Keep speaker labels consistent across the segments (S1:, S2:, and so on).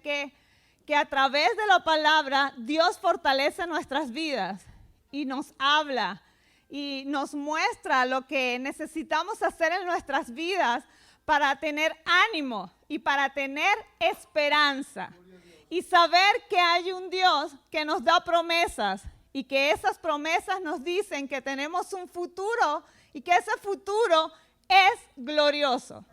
S1: que a través de la palabra Dios fortalece nuestras vidas y nos habla y nos muestra lo que necesitamos hacer en nuestras vidas para tener ánimo y para tener esperanza y saber que hay un Dios que nos da promesas y que esas promesas nos dicen que tenemos un futuro y que ese futuro es glorioso.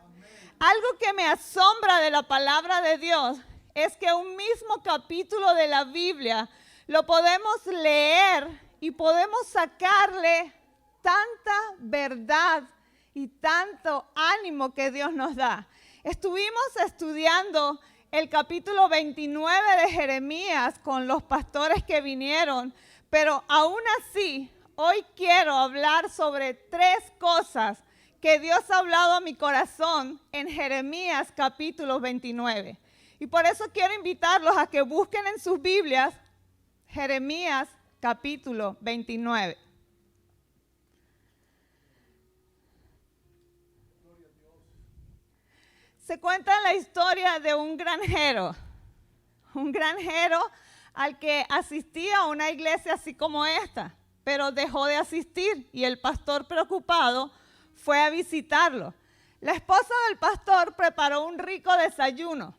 S1: Algo que me asombra de la palabra de Dios es que un mismo capítulo de la Biblia lo podemos leer y podemos sacarle tanta verdad y tanto ánimo que Dios nos da. Estuvimos estudiando el capítulo 29 de Jeremías con los pastores que vinieron, pero aún así, hoy quiero hablar sobre 3 cosas que Dios ha hablado a mi corazón en Jeremías capítulo 29. Y por eso quiero invitarlos a que busquen en sus Biblias Jeremías capítulo 29. Se cuenta la historia de un granjero al que asistía a una iglesia así como esta, pero dejó de asistir y el pastor preocupado fue a visitarlo. La esposa del pastor preparó un rico desayuno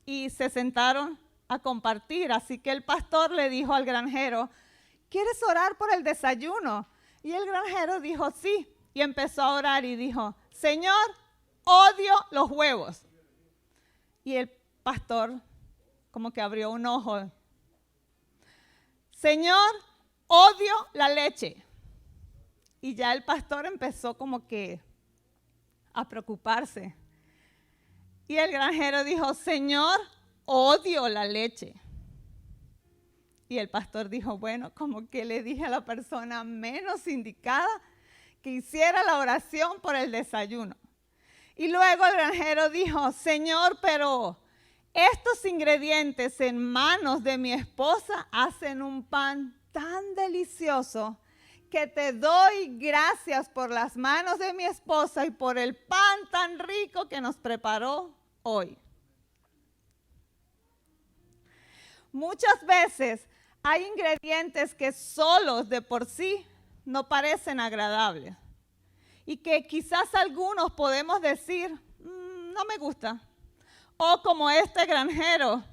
S1: y se sentaron a compartir, así que el pastor le dijo al granjero, ¿quieres orar por el desayuno? Y el granjero dijo sí, y empezó a orar y dijo, Señor, odio los huevos. Y el pastor como que abrió un ojo. Señor, odio la leche. Y ya el pastor empezó como que a preocuparse. Y el granjero dijo, Señor, odio la leche. Y el pastor dijo, bueno, como que le dije a la persona menos indicada que hiciera la oración por el desayuno. Y luego el granjero dijo, Señor, pero estos ingredientes en manos de mi esposa hacen un pan tan delicioso que te doy gracias por las manos de mi esposa y por el pan tan rico que nos preparó hoy. Muchas veces hay ingredientes que solos de por sí no parecen agradables y que quizás algunos podemos decir, no me gusta. O como este granjero,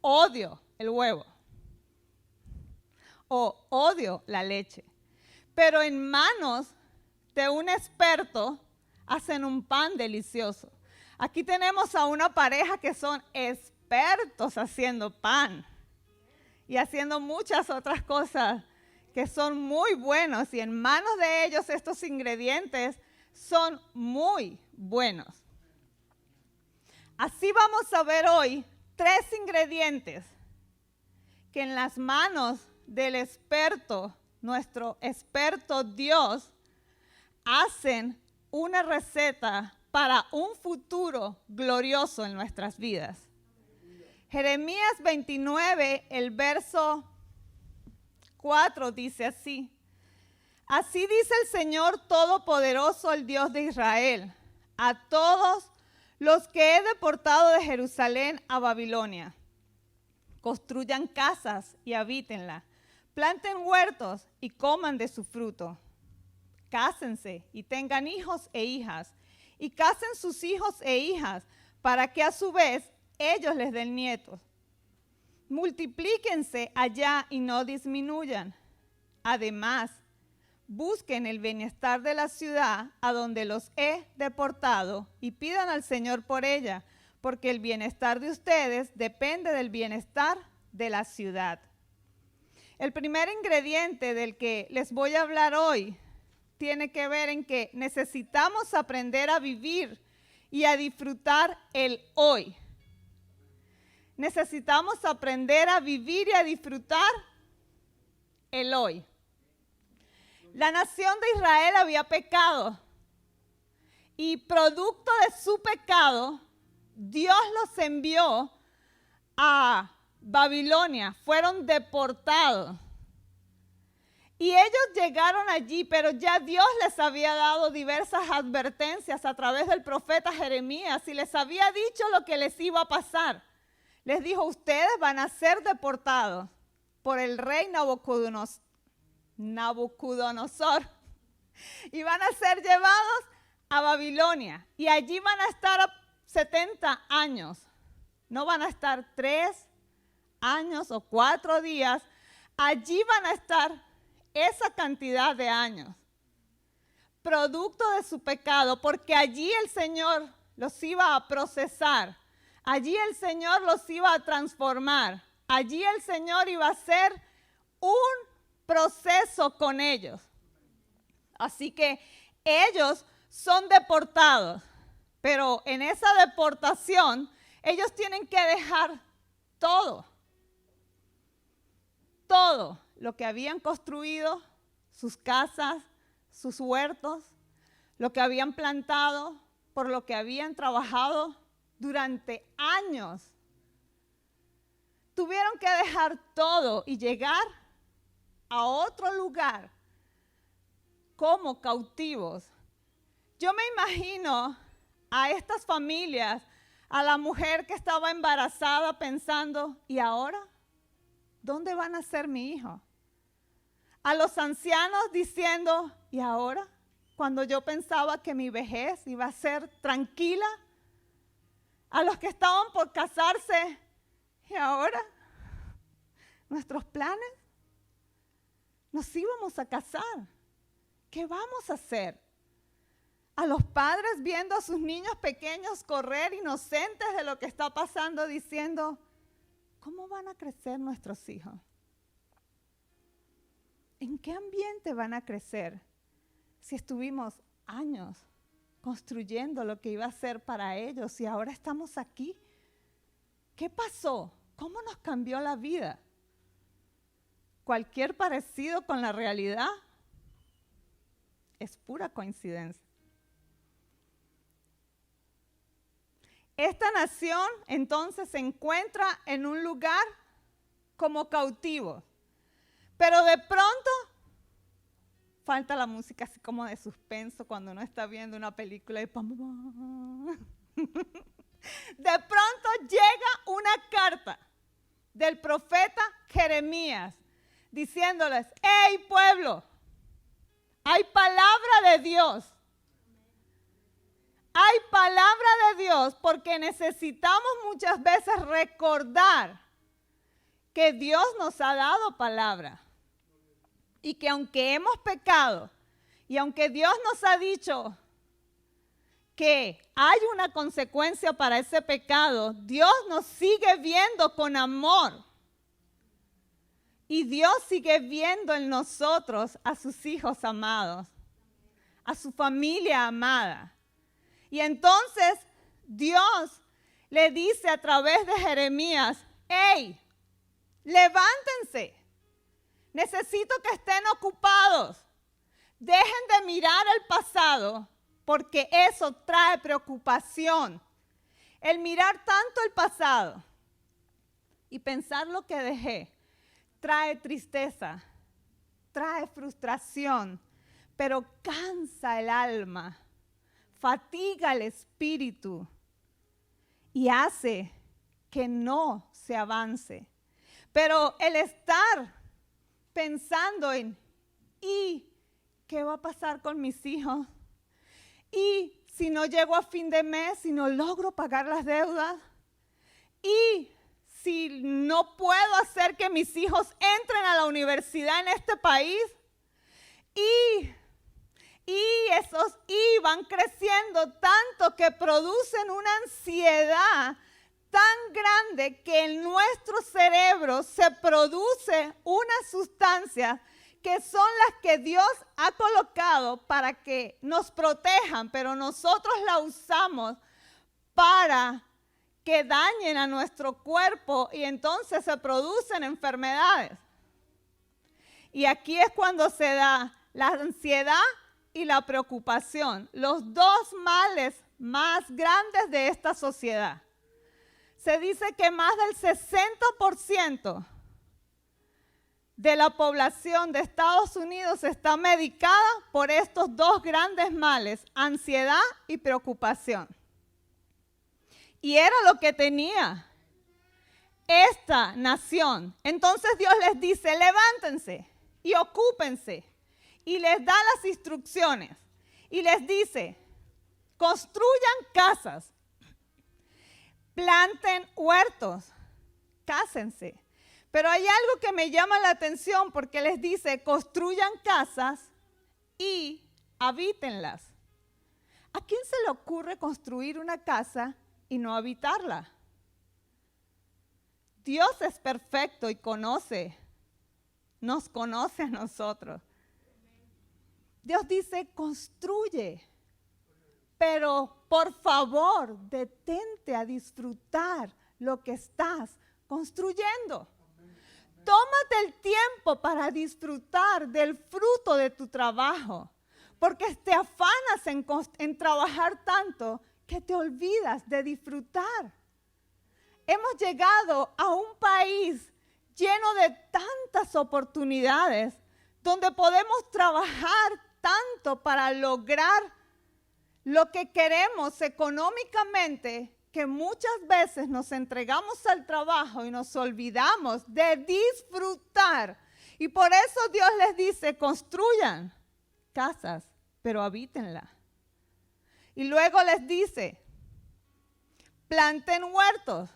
S1: odio el huevo. O odio la leche. Pero en manos de un experto hacen un pan delicioso. Aquí tenemos a una pareja que son expertos haciendo pan y haciendo muchas otras cosas que son muy buenos. Y en manos de ellos estos ingredientes son muy buenos. Así vamos a ver hoy 3 ingredientes que en las manos del experto, nuestro experto Dios, hacen una receta para un futuro glorioso en nuestras vidas. Jeremías 29, el verso 4 dice así. Así dice el Señor Todopoderoso, el Dios de Israel, a todos los que he deportado de Jerusalén a Babilonia. Construyan casas y habítenla. Planten huertos y coman de su fruto. Cásense y tengan hijos e hijas. Y casen sus hijos e hijas para que a su vez ellos les den nietos. Multiplíquense allá y no disminuyan. Además, busquen el bienestar de la ciudad a donde los he deportado y pidan al Señor por ella, porque el bienestar de ustedes depende del bienestar de la ciudad. El primer ingrediente del que les voy a hablar hoy tiene que ver en que necesitamos aprender a vivir y a disfrutar el hoy. Necesitamos aprender a vivir y a disfrutar el hoy. La nación de Israel había pecado y producto de su pecado, Dios los envió a Babilonia, fueron deportados. Y ellos llegaron allí, pero ya Dios les había dado diversas advertencias a través del profeta Jeremías y les había dicho lo que les iba a pasar. les dijo, ustedes van a ser deportados por el rey Nabucodonosor y van a ser llevados a Babilonia. Y allí van a estar 70 años. No van a estar 3 años o 4 días. Allí van a estar esa cantidad de años. Producto de su pecado, porque allí el Señor los iba a procesar. Allí el Señor los iba a transformar. Allí el Señor iba a hacer un proceso con ellos. Así que ellos son deportados, pero en esa deportación ellos tienen que dejar todo lo que habían construido, sus casas, sus huertos, lo que habían plantado, por lo que habían trabajado durante años. Tuvieron que dejar todo y llegar a otro lugar como cautivos. Yo me imagino a estas familias, a la mujer que estaba embarazada pensando, ¿y ahora? ¿Dónde van a ser mi hijo? A los ancianos diciendo, ¿y ahora? Cuando yo pensaba que mi vejez iba a ser tranquila. A los que estaban por casarse, ¿y ahora? Nuestros planes, nos íbamos a casar. ¿Qué vamos a hacer? A los padres viendo a sus niños pequeños correr inocentes de lo que está pasando, diciendo, ¿cómo van a crecer nuestros hijos? ¿En qué ambiente van a crecer si estuvimos años construyendo lo que iba a ser para ellos y ahora estamos aquí? ¿Qué pasó? ¿Cómo nos cambió la vida? Cualquier parecido con la realidad es pura coincidencia. Esta nación entonces se encuentra en un lugar como cautivo, pero de pronto falta la música así como de suspenso cuando uno está viendo una película y ¡pam, pam! De pronto llega una carta del profeta Jeremías diciéndoles, ¡hey pueblo! Hay palabra de Dios. Hay palabra de Dios porque necesitamos muchas veces recordar que Dios nos ha dado palabra. Y que aunque hemos pecado y aunque Dios nos ha dicho que hay una consecuencia para ese pecado, Dios nos sigue viendo con amor. Y Dios sigue viendo en nosotros a sus hijos amados, a su familia amada. Y entonces Dios le dice a través de Jeremías, ¡hey, levántense! Necesito que estén ocupados. Dejen de mirar el pasado, porque eso trae preocupación. El mirar tanto el pasado y pensar lo que dejé, trae tristeza, trae frustración, pero cansa el alma, fatiga el espíritu y hace que no se avance. Pero el estar pensando en, ¿y qué va a pasar con mis hijos? ¿Y si no llego a fin de mes, si no logro pagar las deudas? ¿Y si no puedo hacer que mis hijos entren a la universidad en este país? Y esos van creciendo tanto que producen una ansiedad tan grande que en nuestro cerebro se produce unas sustancias que son las que Dios ha colocado para que nos protejan, pero nosotros la usamos para que dañen a nuestro cuerpo y entonces se producen enfermedades. Y aquí es cuando se da la ansiedad y la preocupación, los dos males más grandes de esta sociedad. Se dice que más del 60% de la población de Estados Unidos está medicada por estos dos grandes males, ansiedad y preocupación. Y era lo que tenía. esta nación. Entonces Dios les dice, levántense y ocúpense. Y les da las instrucciones. Y les dice, construyan casas, planten huertos, cásense. Pero hay algo que me llama la atención porque les dice, construyan casas y habítenlas. ¿A quién se le ocurre construir una casa y no habitarla? Dios es perfecto y nos conoce a nosotros. Dios dice, construye, pero por favor, detente a disfrutar lo que estás construyendo. Tómate el tiempo para disfrutar del fruto de tu trabajo, porque te afanas en trabajar tanto que te olvidas de disfrutar. Hemos llegado a un país lleno de tantas oportunidades, donde podemos trabajar tanto para lograr lo que queremos económicamente, que muchas veces nos entregamos al trabajo y nos olvidamos de disfrutar. Y por eso Dios les dice, construyan casas, pero habítenlas. Y luego les dice, planten huertos,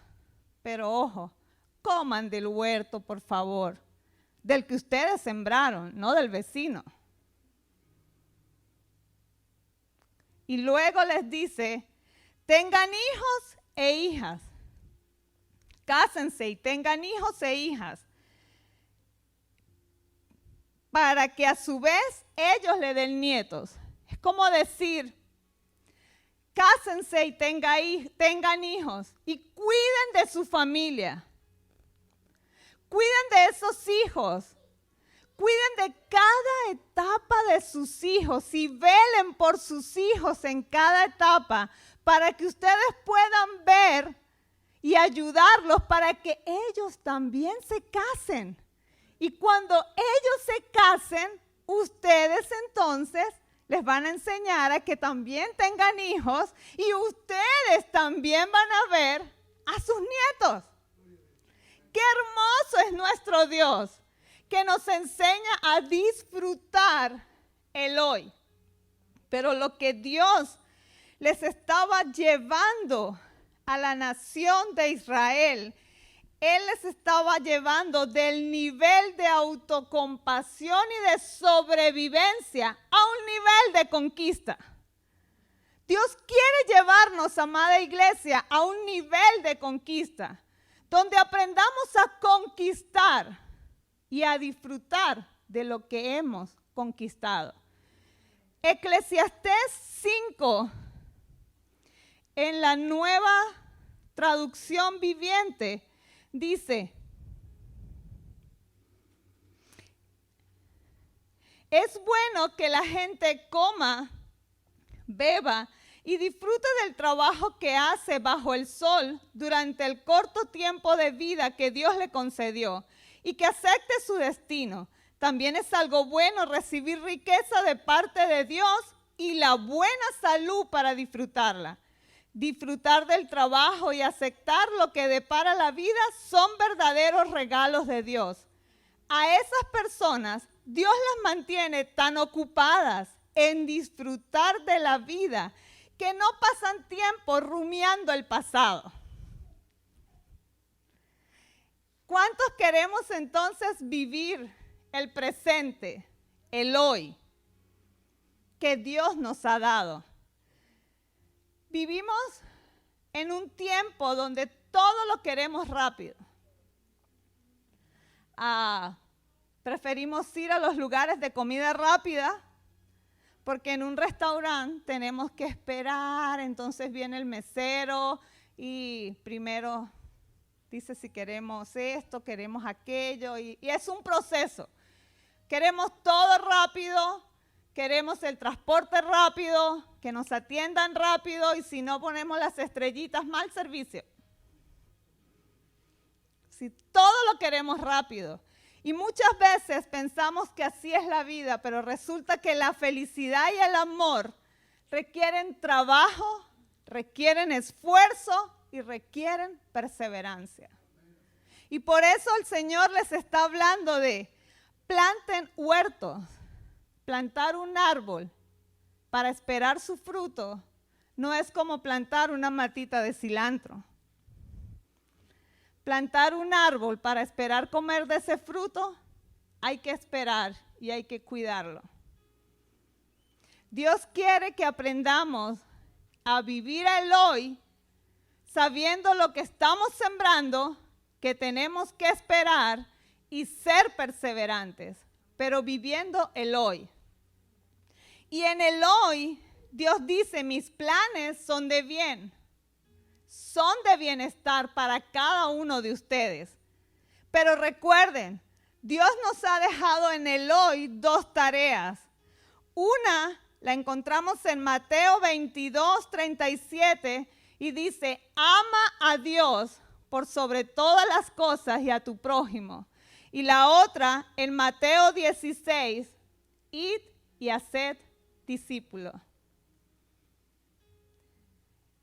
S1: pero ojo, coman del huerto, por favor, del que ustedes sembraron, no del vecino. Y luego les dice, tengan hijos e hijas, cásense y tengan hijos e hijas, para que a su vez ellos le den nietos. Es como decir, cásense y tengan hijos y cuiden de su familia. Cuiden de esos hijos. Cuiden de cada etapa de sus hijos y velen por sus hijos en cada etapa para que ustedes puedan ver y ayudarlos para que ellos también se casen. Y cuando ellos se casen, ustedes entonces les van a enseñar a que también tengan hijos y ustedes también van a ver a sus nietos. ¡Qué hermoso es nuestro Dios! Que nos enseña a disfrutar el hoy. Pero lo que Dios les estaba llevando a la nación de Israel, Él les estaba llevando del nivel de autocompasión y de sobrevivencia a un nivel de conquista. Dios quiere llevarnos, amada iglesia, a un nivel de conquista, donde aprendamos a conquistar y a disfrutar de lo que hemos conquistado. Eclesiastés 5, en la Nueva Traducción Viviente, dice, es bueno que la gente coma, beba y disfrute del trabajo que hace bajo el sol durante el corto tiempo de vida que Dios le concedió y que acepte su destino. También es algo bueno recibir riqueza de parte de Dios y la buena salud para disfrutarla. Disfrutar del trabajo y aceptar lo que depara la vida son verdaderos regalos de Dios. A esas personas Dios las mantiene tan ocupadas en disfrutar de la vida que no pasan tiempo rumiando el pasado. ¿Cuántos queremos entonces vivir el presente, el hoy que Dios nos ha dado? Vivimos en un tiempo donde todo lo queremos rápido. Preferimos ir a los lugares de comida rápida porque en un restaurante tenemos que esperar, entonces viene el mesero y primero dice si queremos esto, queremos aquello y es un proceso. Queremos todo rápido, queremos el transporte rápido, que nos atiendan rápido y si no ponemos las estrellitas, mal servicio. Si todo lo queremos rápido. Y muchas veces pensamos que así es la vida, pero resulta que la felicidad y el amor requieren trabajo, requieren esfuerzo y requieren perseverancia. Y por eso el Señor les está hablando de planten huertos, plantar un árbol para esperar su fruto. No es como plantar una matita de cilantro. Plantar un árbol para esperar comer de ese fruto, hay que esperar y hay que cuidarlo. Dios quiere que aprendamos a vivir el hoy sabiendo lo que estamos sembrando, que tenemos que esperar y ser perseverantes, pero viviendo el hoy. Y en el hoy, Dios dice, mis planes son de bien, son de bienestar para cada uno de ustedes. Pero recuerden, Dios nos ha dejado en el hoy dos tareas. Una la encontramos en Mateo 22:37 y dice, ama a Dios por sobre todas las cosas y a tu prójimo. Y la otra en Mateo 16, id y haced discípulos.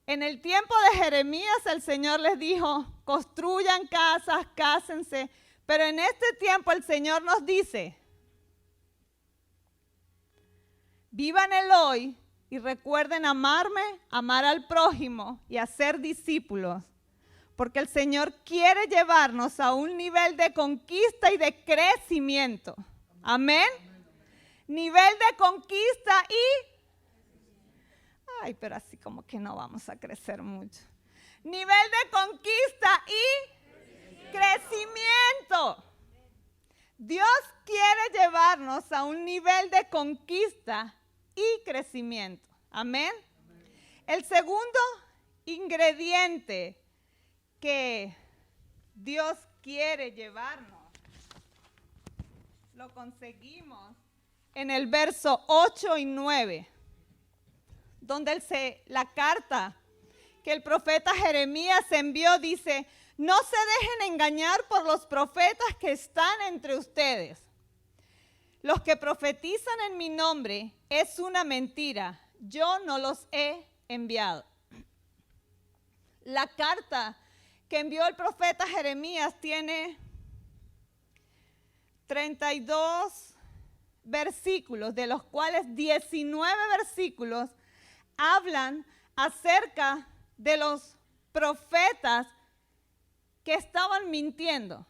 S1: En el tiempo de Jeremías el Señor les dijo, construyan casas, cásense. Pero en este tiempo el Señor nos dice, vivan el hoy y recuerden amarme, amar al prójimo y hacer discípulos. Porque el Señor quiere llevarnos a un nivel de conquista y de crecimiento. Amén. Nivel de conquista y... Ay, pero así como que no vamos a crecer mucho. Nivel de conquista y crecimiento. Dios quiere llevarnos a un nivel de conquista y crecimiento. Amén. El segundo ingrediente que Dios quiere llevarnos, lo conseguimos en el verso 8 y 9, donde la carta que el profeta Jeremías envió dice, no se dejen engañar por los profetas que están entre ustedes. Los que profetizan en mi nombre es una mentira. Yo no los he enviado. La carta que envió el profeta Jeremías tiene 32 versículos, de los cuales 19 versículos hablan acerca de los profetas que estaban mintiendo.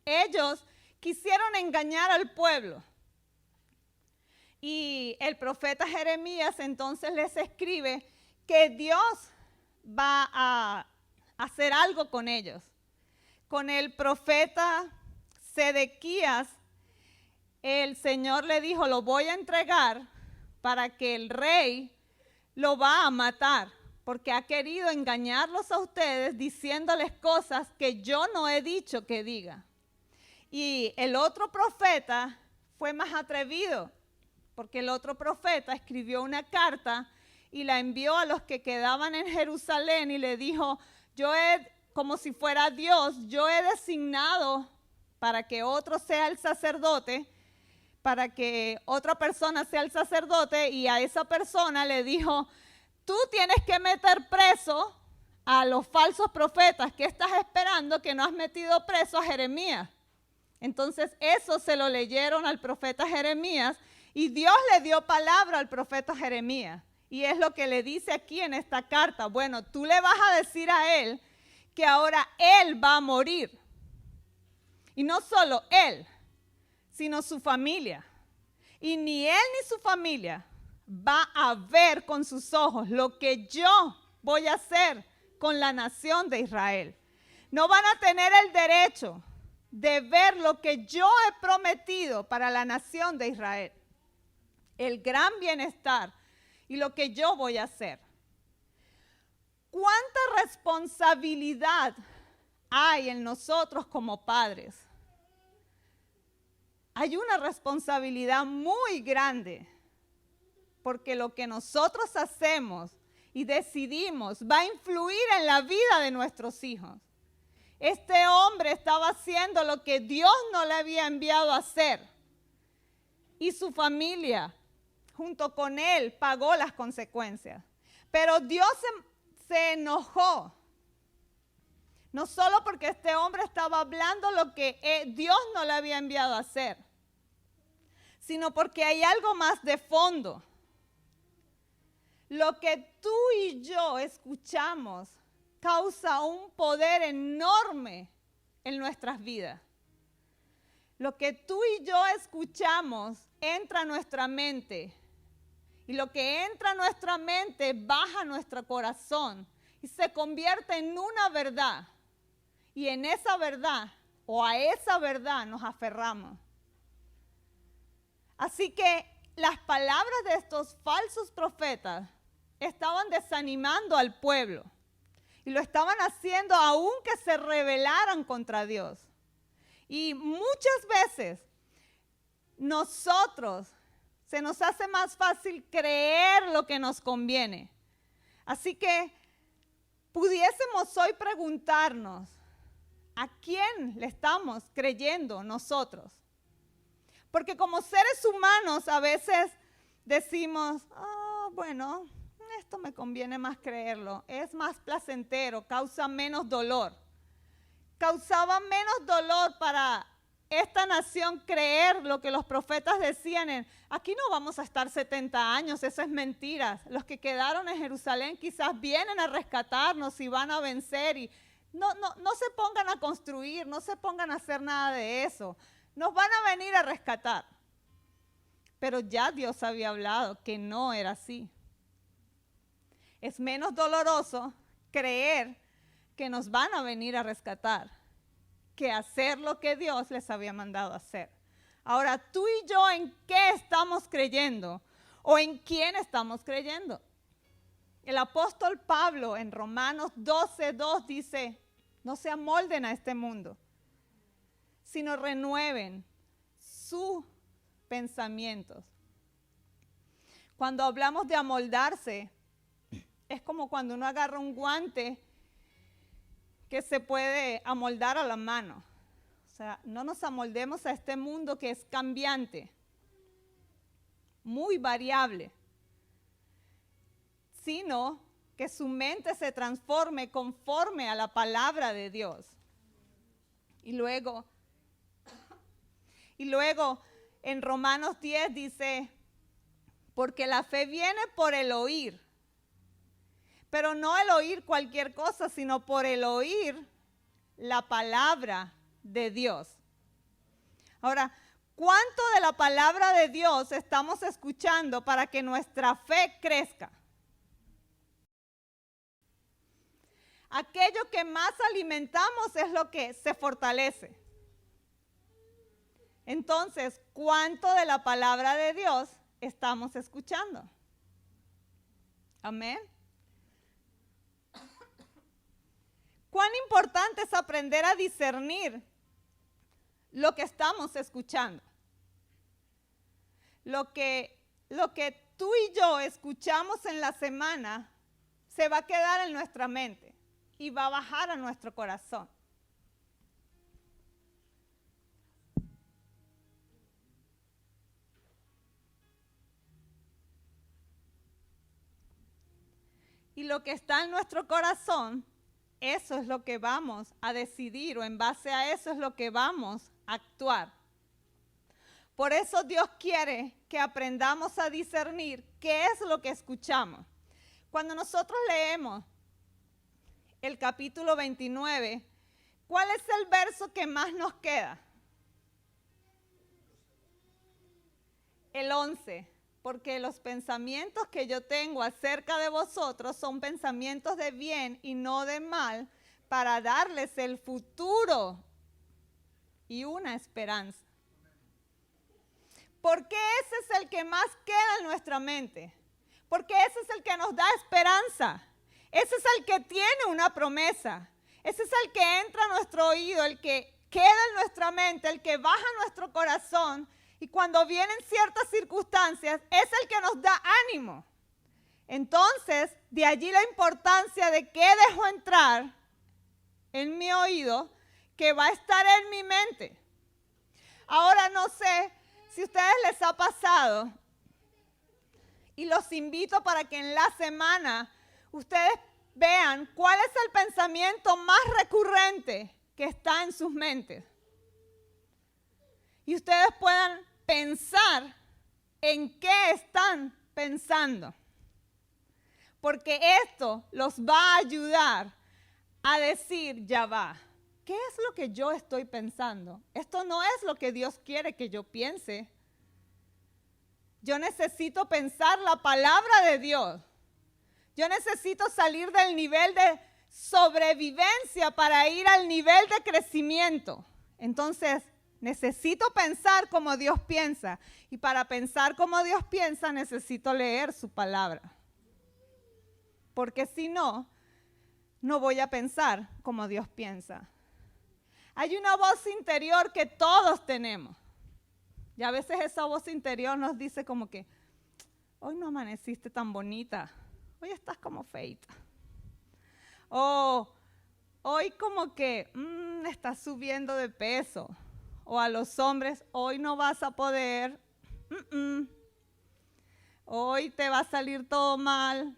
S1: Ellos quisieron engañar al pueblo. Y el profeta Jeremías entonces les escribe que Dios va a hacer algo con ellos. Con el profeta Sedequías, el Señor le dijo, lo voy a entregar para que el rey lo va a matar, porque ha querido engañarlos a ustedes diciéndoles cosas que yo no he dicho que diga. Y el otro profeta fue más atrevido, porque el otro profeta escribió una carta y la envió a los que quedaban en Jerusalén y le dijo, como si fuera Dios, yo he designado para que otro sea el sacerdote, para que otra persona sea el sacerdote, y a esa persona le dijo, tú tienes que meter preso a los falsos profetas. ¿Qué estás esperando que no has metido preso a Jeremías? Entonces eso se lo leyeron al profeta Jeremías y Dios le dio palabra al profeta Jeremías. Y es lo que le dice aquí en esta carta. Bueno, tú le vas a decir a él que ahora él va a morir. Y no solo él, sino su familia. Y ni él ni su familia va a ver con sus ojos lo que yo voy a hacer con la nación de Israel. No van a tener el derecho de ver lo que yo he prometido para la nación de Israel. El gran bienestar y lo que yo voy a hacer. ¿Cuánta responsabilidad hay en nosotros como padres? Hay una responsabilidad muy grande, porque lo que nosotros hacemos y decidimos va a influir en la vida de nuestros hijos. Este hombre estaba haciendo lo que Dios no le había enviado a hacer, y su familia junto con él pagó las consecuencias. Pero Dios se enojó. No solo porque este hombre estaba hablando lo que Dios no le había enviado a hacer, sino porque hay algo más de fondo. Lo que tú y yo escuchamos causa un poder enorme en nuestras vidas. Lo que tú y yo escuchamos entra a nuestra mente. Y lo que entra a nuestra mente baja a nuestro corazón y se convierte en una verdad. Y en esa verdad, o a esa verdad, nos aferramos. Así que las palabras de estos falsos profetas estaban desanimando al pueblo. Y lo estaban haciendo aún que se rebelaran contra Dios. Y muchas veces nosotros se nos hace más fácil creer lo que nos conviene. Así que pudiésemos hoy preguntarnos, ¿a quién le estamos creyendo nosotros? Porque como seres humanos a veces decimos, bueno, esto me conviene más creerlo, es más placentero, causa menos dolor. Causaba menos dolor para esta nación creer lo que los profetas decían. Aquí no vamos a estar 70 años, eso es mentira. Los que quedaron en Jerusalén quizás vienen a rescatarnos y van a vencer. Y no se pongan a construir, no se pongan a hacer nada de eso. Nos van a venir a rescatar. Pero ya Dios había hablado que no era así. Es menos doloroso creer que nos van a venir a rescatar que hacer lo que Dios les había mandado hacer. Ahora, tú y yo, ¿en qué estamos creyendo? ¿O en quién estamos creyendo? El apóstol Pablo en Romanos 12:2 dice, no se amolden a este mundo, sino renueven sus pensamientos. Cuando hablamos de amoldarse, es como cuando uno agarra un guante que se puede amoldar a la mano. O sea, no nos amoldemos a este mundo que es cambiante, muy variable, sino que su mente se transforme conforme a la palabra de Dios. Y luego en Romanos 10 dice, porque la fe viene por el oír. Pero no el oír cualquier cosa, sino por el oír la palabra de Dios. Ahora, ¿cuánto de la palabra de Dios estamos escuchando para que nuestra fe crezca? Aquello que más alimentamos es lo que se fortalece. Entonces, ¿cuánto de la palabra de Dios estamos escuchando? Amén. Cuán importante es aprender a discernir lo que estamos escuchando. Lo que tú y yo escuchamos en la semana se va a quedar en nuestra mente y va a bajar a nuestro corazón. Y lo que está en nuestro corazón, eso es lo que vamos a decidir, o en base a eso es lo que vamos a actuar. Por eso Dios quiere que aprendamos a discernir qué es lo que escuchamos. Cuando nosotros leemos el capítulo 29, ¿cuál es el verso que más nos queda? El 11. Porque los pensamientos que yo tengo acerca de vosotros son pensamientos de bien y no de mal, para darles el futuro y una esperanza. Porque ese es el que más queda en nuestra mente. Porque ese es el que nos da esperanza. Ese es el que tiene una promesa. Ese es el que entra a nuestro oído, el que queda en nuestra mente, el que baja a nuestro corazón. Y cuando vienen ciertas circunstancias, es el que nos da ánimo. Entonces, de allí la importancia de qué dejo entrar en mi oído, que va a estar en mi mente. Ahora no sé si a ustedes les ha pasado, y los invito para que en la semana ustedes vean cuál es el pensamiento más recurrente que está en sus mentes. Y ustedes puedan pensar en qué están pensando. Porque esto los va a ayudar a decir, ya va, ¿qué es lo que yo estoy pensando? Esto no es lo que Dios quiere que yo piense. Yo necesito pensar la palabra de Dios. Yo necesito salir del nivel de sobrevivencia para ir al nivel de crecimiento. Entonces, necesito pensar como Dios piensa. Y para pensar como Dios piensa, necesito leer su palabra. Porque si no, no voy a pensar como Dios piensa. Hay una voz interior que todos tenemos. Y a veces esa voz interior nos dice como que, hoy no amaneciste tan bonita, hoy estás como feita. O hoy como que estás subiendo de peso. O a los hombres, hoy no vas a poder, hoy te va a salir todo mal.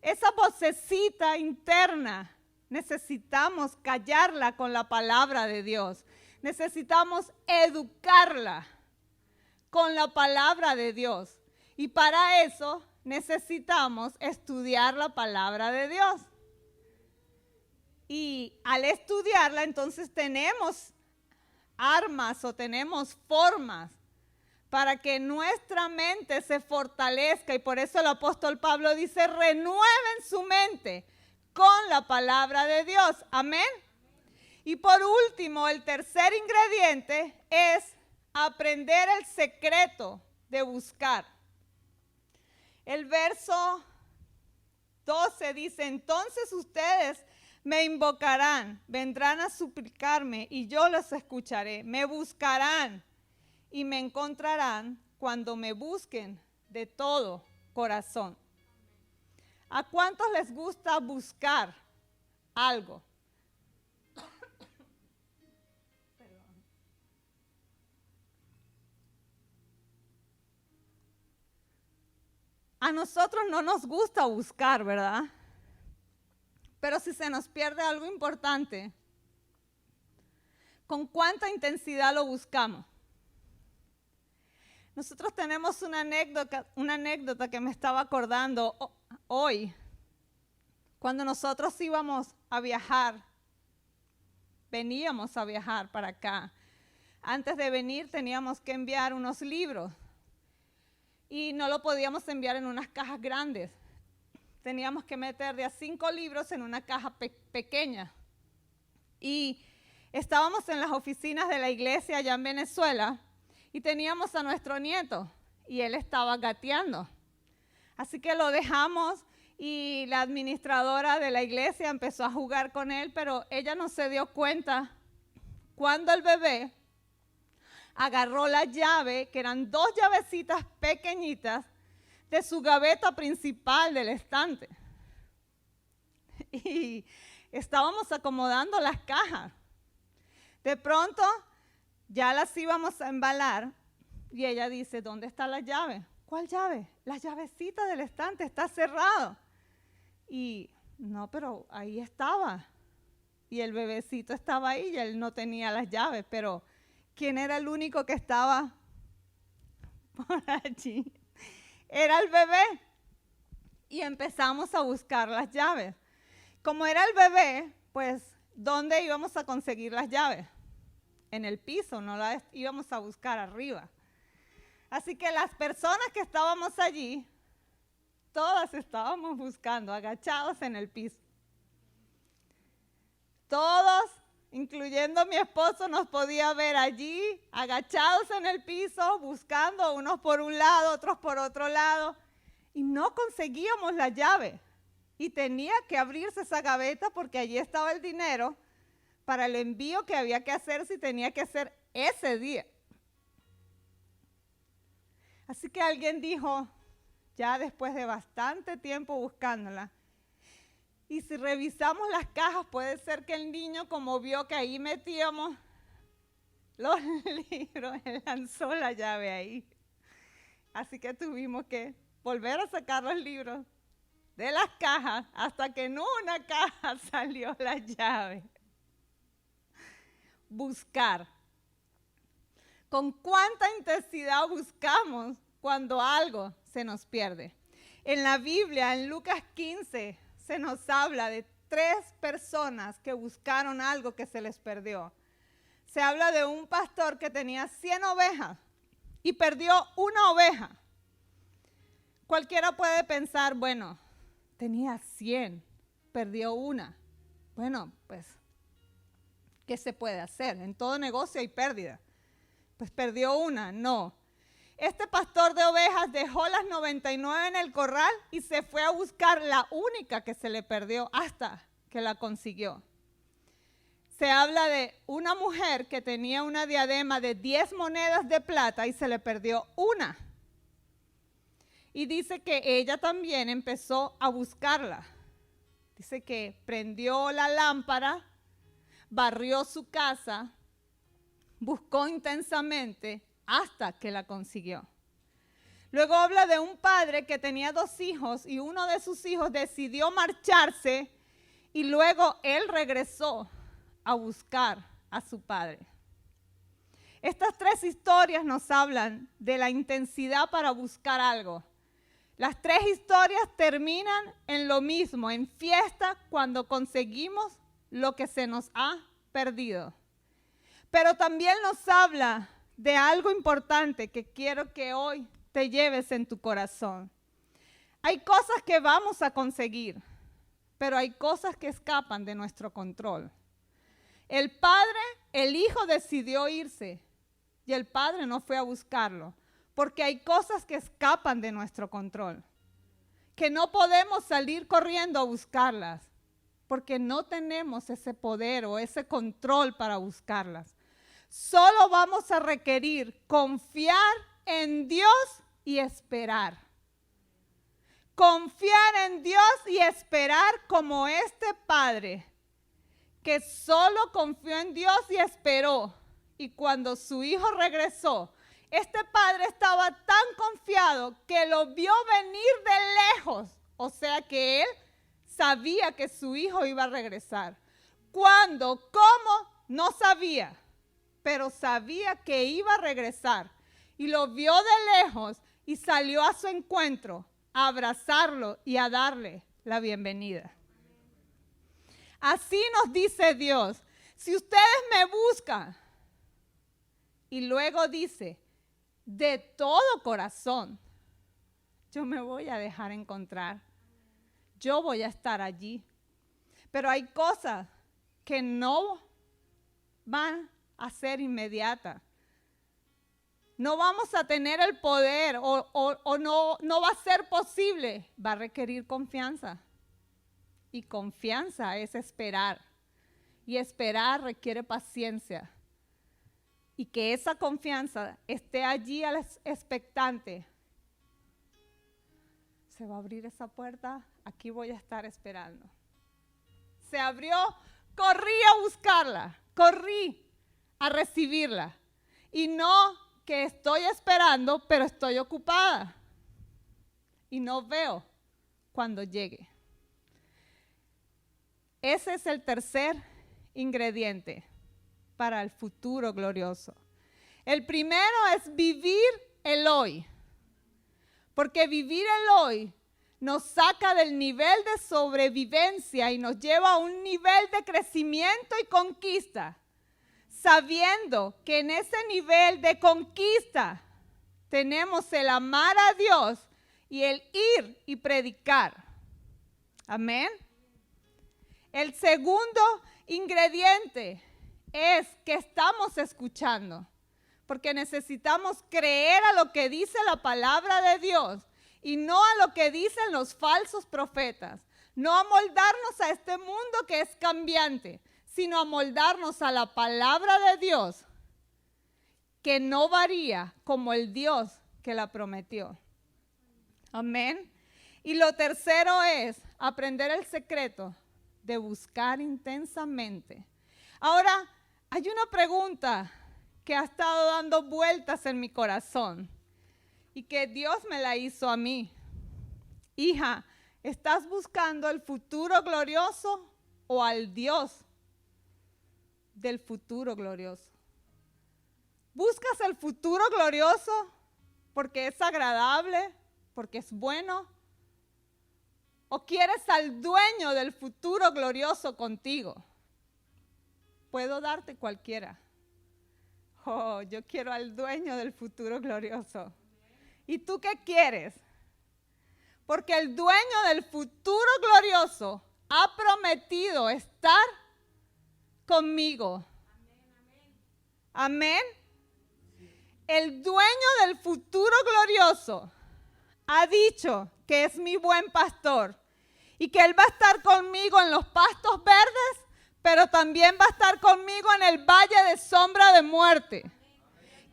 S1: Esa vocecita interna necesitamos callarla con la palabra de Dios. Necesitamos educarla con la palabra de Dios. Y para eso necesitamos estudiar la palabra de Dios. Y al estudiarla, entonces tenemos armas o tenemos formas para que nuestra mente se fortalezca. Y por eso el apóstol Pablo dice, renueven su mente con la palabra de Dios. Amén. Y por último, el tercer ingrediente es aprender el secreto de buscar. El verso 12 dice, entonces ustedes me invocarán, vendrán a suplicarme y yo los escucharé. Me buscarán y me encontrarán cuando me busquen de todo corazón. ¿A cuántos les gusta buscar algo? A nosotros no nos gusta buscar, ¿verdad? Pero si se nos pierde algo importante, ¿con cuánta intensidad lo buscamos? Nosotros tenemos una anécdota que me estaba acordando hoy, cuando nosotros íbamos a viajar, veníamos a viajar para acá. Antes de venir teníamos que enviar unos libros y no lo podíamos enviar en unas cajas grandes. Teníamos que meter de a 5 libros en una caja pequeña. Y estábamos en las oficinas de la iglesia allá en Venezuela y teníamos a nuestro nieto y él estaba gateando. Así que lo dejamos y la administradora de la iglesia empezó a jugar con él, pero ella no se dio cuenta cuando el bebé agarró la llave, que eran 2 llavecitas pequeñitas, de su gaveta principal del estante. Y estábamos acomodando las cajas. De pronto ya las íbamos a embalar y ella dice, ¿dónde está la llave? ¿Cuál llave? La llavecita del estante está cerrado. Y no, pero ahí estaba. Y el bebecito estaba ahí y él no tenía las llaves, pero ¿quién era el único que estaba por allí? Era el bebé. Y empezamos a buscar las llaves. Como era el bebé, pues, ¿dónde íbamos a conseguir las llaves? En el piso, no las íbamos a buscar arriba. Así que las personas que estábamos allí, todas estábamos buscando, agachados en el piso. Todos, incluyendo mi esposo, nos podía ver allí, agachados en el piso, buscando unos por un lado, otros por otro lado, y no conseguíamos la llave. Y tenía que abrirse esa gaveta porque allí estaba el dinero para el envío que había que hacer si tenía que hacer ese día. Así que alguien dijo, ya después de bastante tiempo buscándola, y si revisamos las cajas, puede ser que el niño, como vio que ahí metíamos los libros, él lanzó la llave ahí. Así que tuvimos que volver a sacar los libros de las cajas hasta que en una caja salió la llave. Buscar. ¿Con cuánta intensidad buscamos cuando algo se nos pierde? En la Biblia, en Lucas 15, se nos habla de 3 personas que buscaron algo que se les perdió. Se habla de un pastor que tenía 100 ovejas y perdió una oveja. Cualquiera puede pensar, bueno, tenía 100, perdió una. Bueno, pues, ¿qué se puede hacer? En todo negocio hay pérdida. Pues perdió una, no. Este pastor de ovejas dejó las 99 en el corral y se fue a buscar la única que se le perdió hasta que la consiguió. Se habla de una mujer que tenía una diadema de 10 monedas de plata y se le perdió una. Y dice que ella también empezó a buscarla. Dice que prendió la lámpara, barrió su casa, buscó intensamente hasta que la consiguió. Luego habla de un padre que tenía 2 hijos y uno de sus hijos decidió marcharse y luego él regresó a buscar a su padre. Estas 3 historias nos hablan de la intensidad para buscar algo. Las 3 historias terminan en lo mismo, en fiesta cuando conseguimos lo que se nos ha perdido. Pero también nos habla de algo importante que quiero que hoy te lleves en tu corazón. Hay cosas que vamos a conseguir, pero hay cosas que escapan de nuestro control. El hijo decidió irse y el padre no fue a buscarlo, porque hay cosas que escapan de nuestro control, que no podemos salir corriendo a buscarlas, porque no tenemos ese poder o ese control para buscarlas. Solo vamos a requerir confiar en Dios y esperar. Confiar en Dios y esperar como este padre que solo confió en Dios y esperó. Y cuando su hijo regresó, este padre estaba tan confiado que lo vio venir de lejos. O sea que él sabía que su hijo iba a regresar. ¿Cuándo? ¿Cómo? No sabía, pero sabía que iba a regresar. Y lo vio de lejos y salió a su encuentro a abrazarlo y a darle la bienvenida. Así nos dice Dios, si ustedes me buscan, y luego dice, de todo corazón, yo me voy a dejar encontrar, yo voy a estar allí. Pero hay cosas que no van a ser inmediatas. No vamos a tener el poder o no va a ser posible. Va a requerir confianza. Y confianza es esperar. Y esperar requiere paciencia. Y que esa confianza esté allí al expectante. Se va a abrir esa puerta, aquí voy a estar esperando. Se abrió, corrí a buscarla, corrí a recibirla. Y no que estoy esperando, pero estoy ocupada. Y no veo cuando llegue. Ese es el tercer ingrediente para el futuro glorioso. El primero es vivir el hoy. Porque vivir el hoy nos saca del nivel de sobrevivencia y nos lleva a un nivel de crecimiento y conquista, sabiendo que en ese nivel de conquista tenemos el amar a Dios y el ir y predicar. Amén. El segundo ingrediente es que estamos escuchando, porque necesitamos creer a lo que dice la palabra de Dios y no a lo que dicen los falsos profetas. No amoldarnos a este mundo que es cambiante, sino amoldarnos a la palabra de Dios, que no varía como el Dios que la prometió. Amén. Y lo tercero es aprender el secreto de buscar intensamente. Ahora, hay una pregunta que ha estado dando vueltas en mi corazón y que Dios me la hizo a mí. Hija, ¿Estás buscando el futuro glorioso o al Dios del futuro glorioso? ¿Buscas el futuro glorioso porque es agradable, porque es bueno? ¿O quieres al dueño del futuro glorioso contigo? Puedo darte cualquiera. Oh, yo quiero al dueño del futuro glorioso. ¿Y tú qué quieres? Porque el dueño del futuro glorioso ha prometido estar conmigo. Amén. El dueño del futuro glorioso ha dicho que es mi buen pastor y que Él va a estar conmigo en los pastos verdes, pero también va a estar conmigo en el valle de sombra de muerte.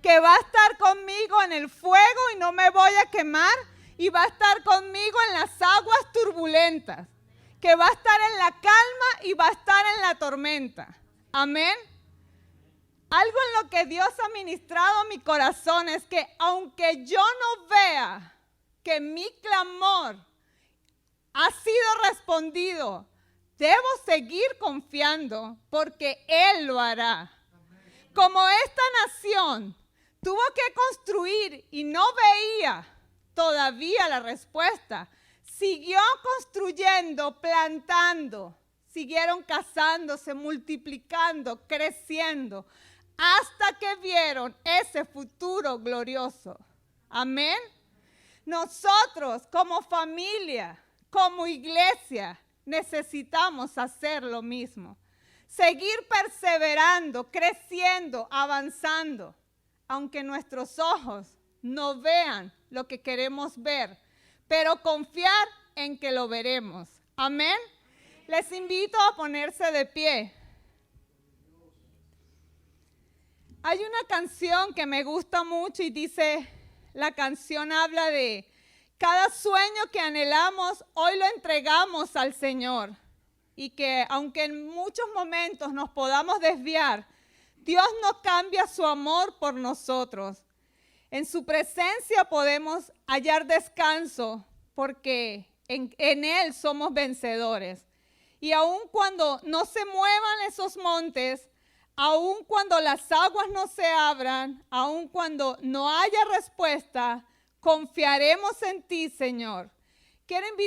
S1: Que va a estar conmigo en el fuego y no me voy a quemar, y va a estar conmigo en las aguas turbulentas. Que va a estar en la calma y va a estar en la tormenta. Amén. Algo en lo que Dios ha ministrado a mi corazón es que aunque yo no vea que mi clamor ha sido respondido, debo seguir confiando porque Él lo hará. Como esta nación tuvo que construir y no veía todavía la respuesta, siguió construyendo, plantando, siguieron casándose, multiplicando, creciendo, hasta que vieron ese futuro glorioso. Amén. Nosotros como familia, como iglesia, necesitamos hacer lo mismo. Seguir perseverando, creciendo, avanzando, aunque nuestros ojos no vean lo que queremos ver, pero confiar en que lo veremos. Amén. Les invito a ponerse de pie. Hay una canción que me gusta mucho y dice, la canción habla de cada sueño que anhelamos, hoy lo entregamos al Señor. Y que aunque en muchos momentos nos podamos desviar, Dios no cambia su amor por nosotros. En su presencia podemos hallar descanso porque en Él somos vencedores. Y aun cuando no se muevan esos montes, aun cuando las aguas no se abran, aun cuando no haya respuesta, confiaremos en ti, Señor. Quiero invitar